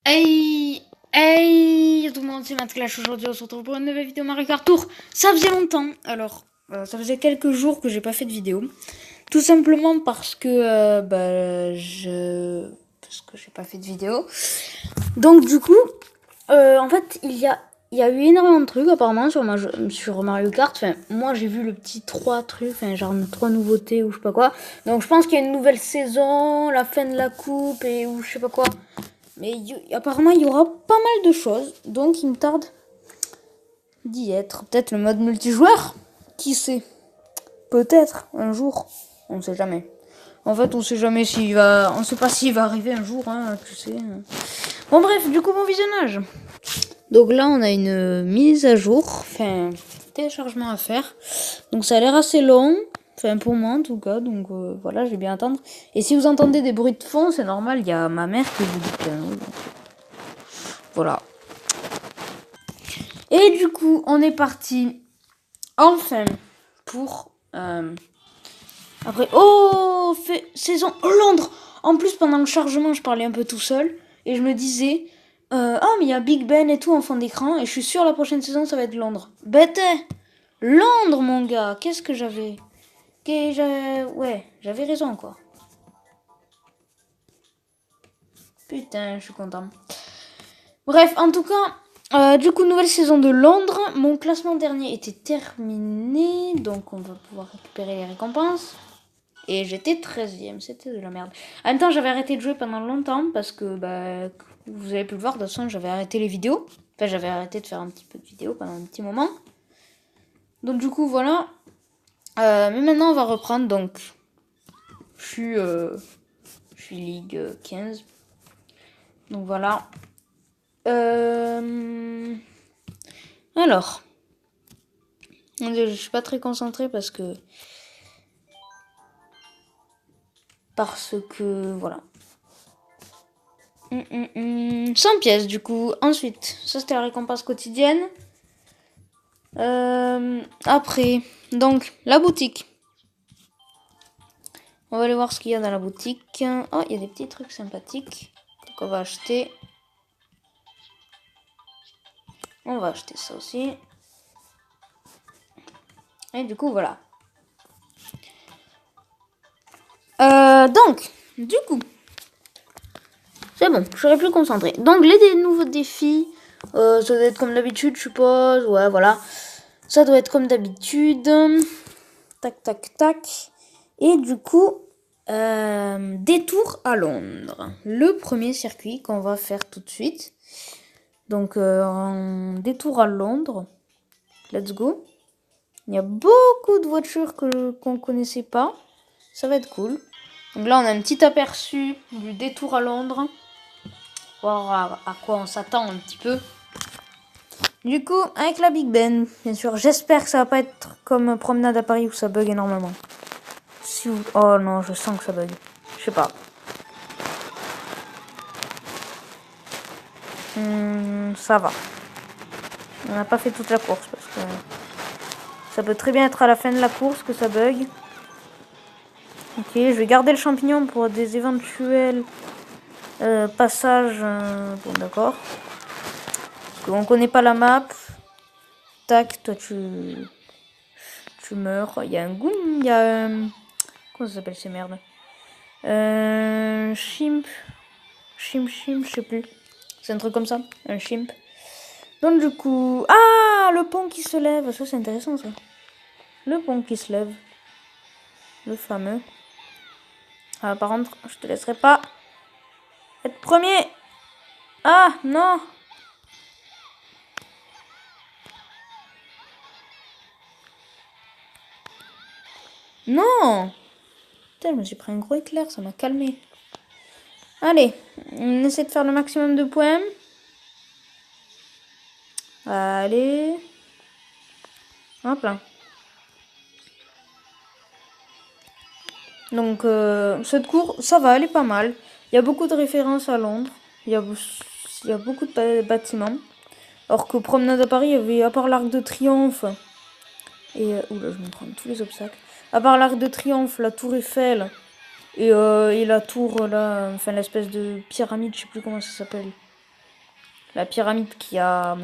Hey tout le monde, c'est Matt Clash. Aujourd'hui on se retrouve pour une nouvelle vidéo Mario Kart Tour. Ça faisait longtemps, alors ça faisait quelques jours que j'ai pas fait de vidéo. Tout simplement parce que parce que j'ai pas fait de vidéo. Donc du coup, en fait il y a eu énormément de trucs apparemment sur Mario Kart. Enfin, moi j'ai vu le petit 3 trucs, enfin genre 3 nouveautés ou je sais pas quoi. Donc je pense qu'il y a une nouvelle saison, la fin de la coupe et ou je sais pas quoi. Mais apparemment, il y aura pas mal de choses. Donc, il me tarde d'y être. Peut-être le mode multijoueur. Qui sait? Peut-être un jour. On sait jamais. En fait, on sait jamais s'il va. On sait pas s'il va arriver un jour, hein, tu sais. Bon, bref, du coup, bon visionnage. Donc là, on a une mise à jour. Enfin, téléchargement à faire. Donc, ça a l'air assez long. Enfin, pour moi, en tout cas. Donc, voilà, je vais bien attendre. Et si vous entendez des bruits de fond, c'est normal. Il y a ma mère qui joue du piano. Donc, voilà. Et du coup, on est parti enfin pour après. Oh, saison Londres. En plus, pendant le chargement, je parlais un peu tout seul et je me disais, oh mais il y a Big Ben et tout en fond d'écran et je suis sûr la prochaine saison ça va être Londres. Bête, Londres mon gars. Qu'est-ce que j'avais, ouais, j'avais raison quoi. Putain, je suis content. Bref, en tout cas, du coup, nouvelle saison de Londres. Mon classement dernier était terminé, donc on va pouvoir récupérer les récompenses. Et j'étais 13ème, c'était de la merde. En même temps, j'avais arrêté de jouer pendant longtemps parce que, vous avez pu le voir, de toute façon, j'avais arrêté les vidéos. Enfin, j'avais arrêté de faire un petit peu de vidéos pendant un petit moment. Donc, du coup, voilà. Mais maintenant, on va reprendre. Donc, je suis Ligue 15. Donc, voilà. Alors, je suis pas très concentrée parce que voilà. 100 pièces du coup. Ensuite, ça c'était la récompense quotidienne. Après, donc la boutique. On va aller voir ce qu'il y a dans la boutique. Oh, il y a des petits trucs sympathiques. Donc on va acheter. On va acheter ça aussi. Et du coup, voilà. Donc, du coup, c'est bon, je serai plus concentrée. Donc, les nouveaux défis, ça doit être comme d'habitude, je suppose. Ouais, voilà. Ça doit être comme d'habitude. Tac, tac, tac. Et du coup, détour à Londres. Le premier circuit qu'on va faire tout de suite. Donc, en détour à Londres. Let's go. Il y a beaucoup de voitures qu'on connaissait pas. Ça va être cool. Donc là, on a un petit aperçu du détour à Londres. Voir à quoi on s'attend un petit peu. Du coup, avec la Big Ben, bien sûr. J'espère que ça va pas être comme Promenade à Paris où ça bug énormément. Oh non, je sens que ça bug. Je sais pas. Ça va. On n'a pas fait toute la course parce que ça peut très bien être à la fin de la course que ça bug. Ok, je vais garder le champignon pour des éventuels passages. Bon, d'accord. Parce qu'on connaît pas la map. Tac, toi tu meurs. Il y a un goon, il y a comment ça s'appelle ces merdes? Chimp, je sais plus. C'est un truc comme ça, un chimp. Donc du coup, ah, le pont qui se lève, ça c'est intéressant ça. Le pont qui se lève, le fameux. Ah, par contre, je te laisserai pas être premier. Ah non. Non. Putain, je me suis pris un gros éclair, ça m'a calmé. Allez, on essaie de faire le maximum de points. Allez. Hop là. Donc, cette cour, ça va, elle est pas mal. Il y a beaucoup de références à Londres. Il y a beaucoup de bâtiments. Alors que Promenade à Paris, il y avait, à part l'Arc de Triomphe, et oula, je me prends tous les obstacles. À part l'Arc de Triomphe, la Tour Eiffel, et la tour, là, enfin l'espèce de pyramide, je sais plus comment ça s'appelle. La pyramide qui a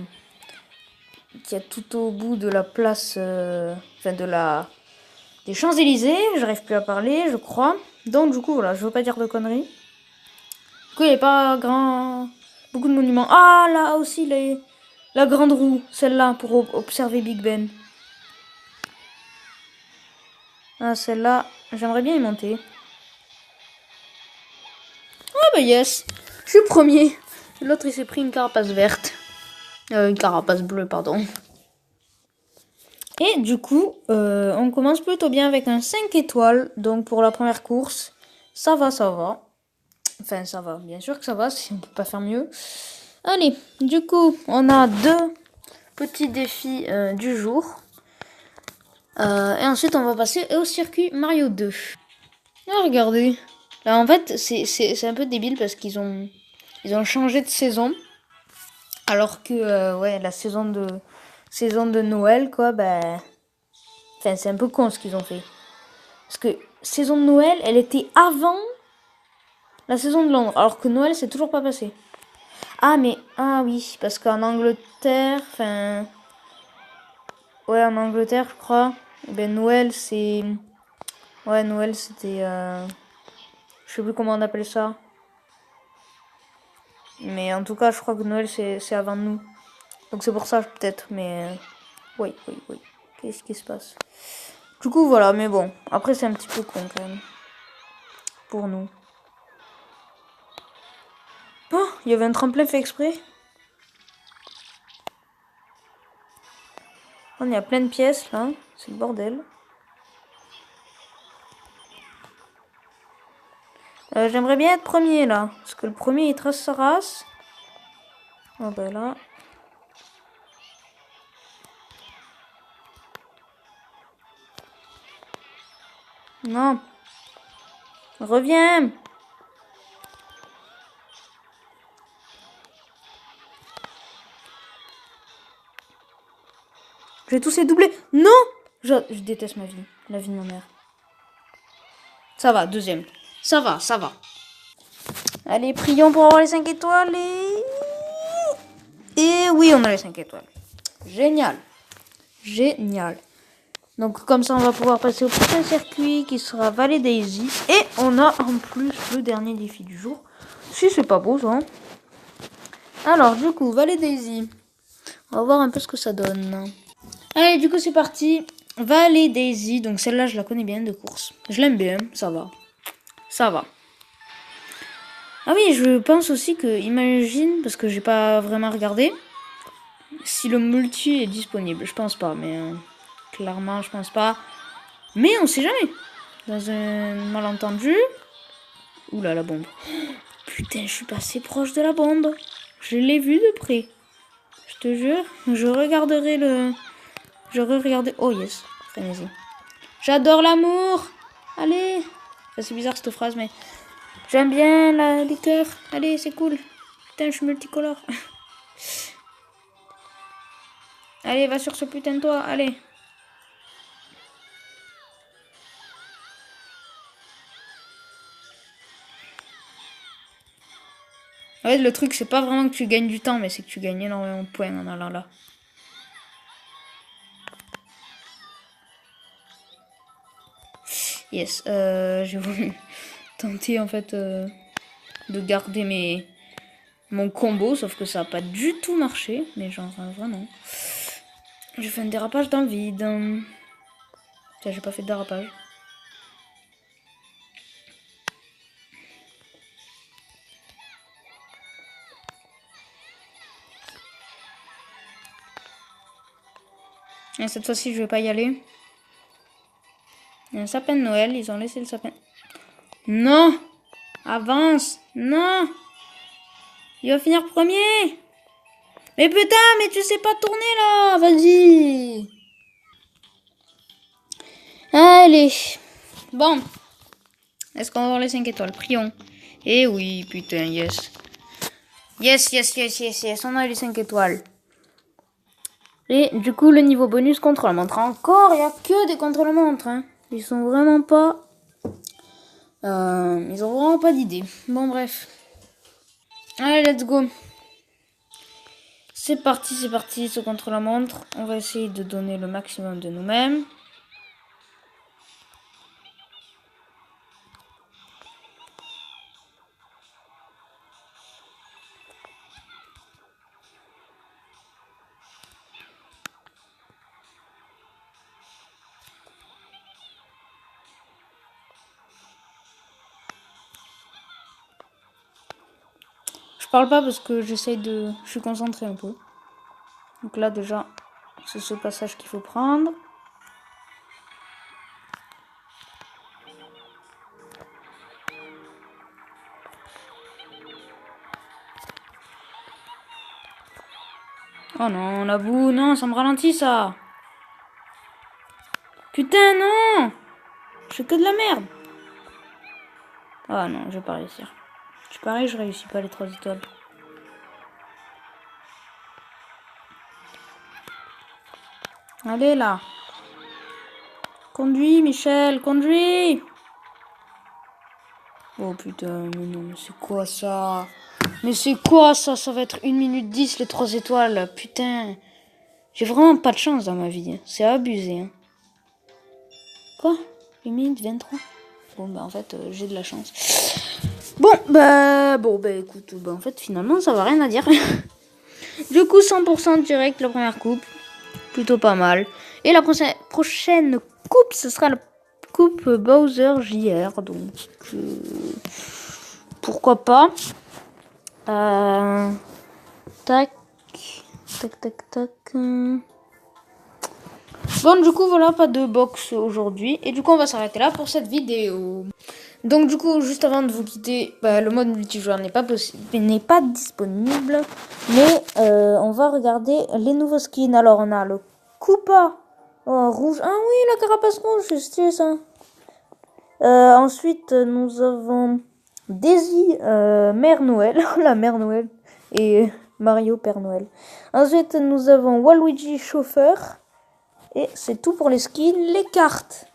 tout au bout de la place, enfin des Champs-Élysées. J'arrive plus à parler, je crois. Donc du coup voilà, je veux pas dire de conneries. Du coup il n'y a pas beaucoup de monuments. Ah là aussi la grande roue, celle-là pour observer Big Ben. Ah celle-là, j'aimerais bien y monter. Ah bah yes, je suis premier. L'autre il s'est pris une carapace verte. Une carapace bleue, pardon. Et du coup, on commence plutôt bien avec un 5 étoiles. Donc pour la première course, ça va, ça va. Enfin, ça va, bien sûr que ça va, si on peut pas faire mieux. Allez, du coup, on a 2 petits défis du jour. Et ensuite, on va passer au circuit Mario 2. Ah, regardez. Là, en fait, c'est un peu débile parce qu'ils ont changé de saison. Alors que, ouais, la saison de Noël, quoi, bah... Enfin, c'est un peu con ce qu'ils ont fait. Parce que saison de Noël, elle était avant la saison de Londres. Alors que Noël, c'est toujours pas passé. Ah, mais... Ah oui, parce qu'en Angleterre, enfin... Ouais, en Angleterre, je crois. Ben, Noël, c'est... Ouais, Noël, c'était... Je sais plus comment on appelle ça. Mais en tout cas, je crois que Noël, c'est avant nous. Donc c'est pour ça, peut-être. Mais... Oui, oui, oui. Qu'est-ce qui se passe? Du coup, voilà. Mais bon, après, c'est un petit peu con, quand même. Pour nous. Oh, il y avait un tremplin fait exprès. Il y a plein de pièces, là. C'est le bordel. J'aimerais bien être premier, là. Parce que le premier, il trace sa race. Oh, ben là... Non. Reviens. Je vais tous les doubler. Non. Je déteste ma vie. La vie de ma mère. Ça va, deuxième. Ça va, ça va. Allez, prions pour avoir les 5 étoiles. Et oui, on a les 5 étoiles. Génial. Génial. Donc comme ça, on va pouvoir passer au prochain circuit qui sera Valley Daisy. Et on a en plus le dernier défi du jour. Si, c'est pas beau, ça. Hein. Alors, du coup, Valley Daisy. On va voir un peu ce que ça donne. Allez, du coup, c'est parti. Valley Daisy. Donc celle-là, je la connais bien de course. Je l'aime bien, ça va. Ça va. Ah oui, je pense aussi que, imagine, parce que j'ai pas vraiment regardé, si le multi est disponible. Je pense pas, mais clairement, je pense pas. Mais on sait jamais. Dans un malentendu. Oula, la bombe. Putain, je suis passé proche de la bombe. Je l'ai vu de près. Je te jure, je regarderai le... Je re-regardais... Oh yes, frénésie. J'adore l'amour. Allez. Enfin, c'est bizarre cette phrase, mais... J'aime bien les cœurs. Allez, c'est cool. Putain, je suis multicolore. Allez, va sur ce putain de toit. Allez. En fait, le truc, c'est pas vraiment que tu gagnes du temps, mais c'est que tu gagnes énormément de points en allant là. Yes, j'ai voulu tenter en fait de garder mon combo, sauf que ça n'a pas du tout marché, mais genre vraiment. J'ai fait un dérapage dans le vide. Tiens, j'ai pas fait de dérapage. Et cette fois-ci, je vais pas y aller. Il y a un sapin de Noël, ils ont laissé le sapin. Non! Avance! Non! Il va finir premier! Mais putain, mais tu sais pas tourner là! Vas-y! Allez! Bon. Est-ce qu'on va avoir les 5 étoiles? Prions. Eh oui, putain, yes. Yes, yes, yes, yes, yes. On a les 5 étoiles. Et du coup, le niveau bonus contre-la-montre. Encore, il n'y a que des contre-la-montre. Hein. Ils sont vraiment pas... ils ont vraiment pas d'idée. Bon, bref. Allez, let's go. c'est parti, ce contre-la-montre. On va essayer de donner le maximum de nous-mêmes. Je parle pas parce que j'essaye de... Je suis concentrée un peu. Donc là déjà, c'est ce passage qu'il faut prendre. Oh non, la boue, non, ça me ralentit ça. Putain, non. Je fais que de la merde. Ah non, je vais pas réussir. Je parie, je réussis pas les 3 étoiles. Allez là. Conduis, Michel, conduis. Oh putain, mais non, mais c'est quoi ça? Mais c'est quoi ça? Ça va être 1 minute 10 les 3 étoiles. Putain. J'ai vraiment pas de chance dans ma vie. C'est abusé. Hein. Quoi? 1 minute 23? Bon, bah en fait, j'ai de la chance. Bon, bah écoute, bah en fait, finalement, ça va rien à dire. Du coup, 100% direct, la première coupe. Plutôt pas mal. Et la prochaine coupe, ce sera la coupe Bowser JR. Donc, pourquoi pas. Tac. Tac, tac, tac. Bon, du coup, voilà, pas de box aujourd'hui. Et du coup, on va s'arrêter là pour cette vidéo. Donc, du coup, juste avant de vous quitter, le mode multijoueur n'est pas disponible. Mais on va regarder les nouveaux skins. Alors, on a le Koopa rouge. Ah oui, la carapace rouge, c'est stylé ça. Ensuite, nous avons Daisy, Mère Noël. La Mère Noël. Et Mario, Père Noël. Ensuite, nous avons Waluigi, chauffeur. Et c'est tout pour les skins. Les cartes.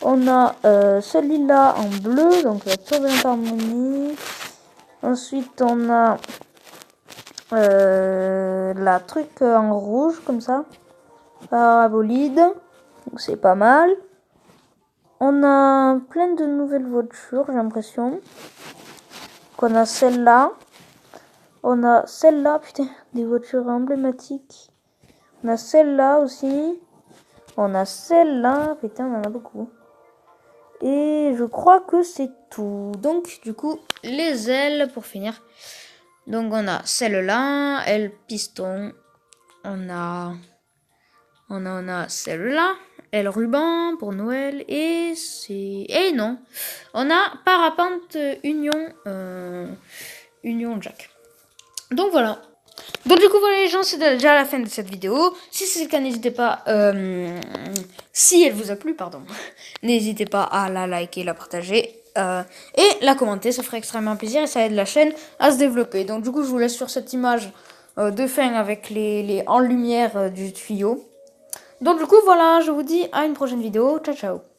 On a celui-là en bleu, donc la turbulente harmonie. Ensuite, on a la truc en rouge, comme ça. Parabolide. Donc c'est pas mal. On a plein de nouvelles voitures, j'ai l'impression. On a celle-là. On a celle-là, putain, des voitures emblématiques. On a celle-là aussi. On a celle-là. Putain, on en a beaucoup. Et je crois que c'est tout. Donc, du coup, les ailes pour finir. Donc, on a celle-là, elle piston. On a celle-là, elle ruban pour Noël. Et c'est... Et non. On a parapente Union Jack. Donc, voilà. Donc du coup voilà les gens, c'est déjà la fin de cette vidéo. Si c'est le cas, n'hésitez pas, si elle vous a plu, pardon, n'hésitez pas à la liker, la partager et la commenter, ça ferait extrêmement plaisir et ça aide la chaîne à se développer. Donc du coup je vous laisse sur cette image de fin avec les en lumière du tuyau. Donc du coup voilà, je vous dis à une prochaine vidéo, ciao ciao.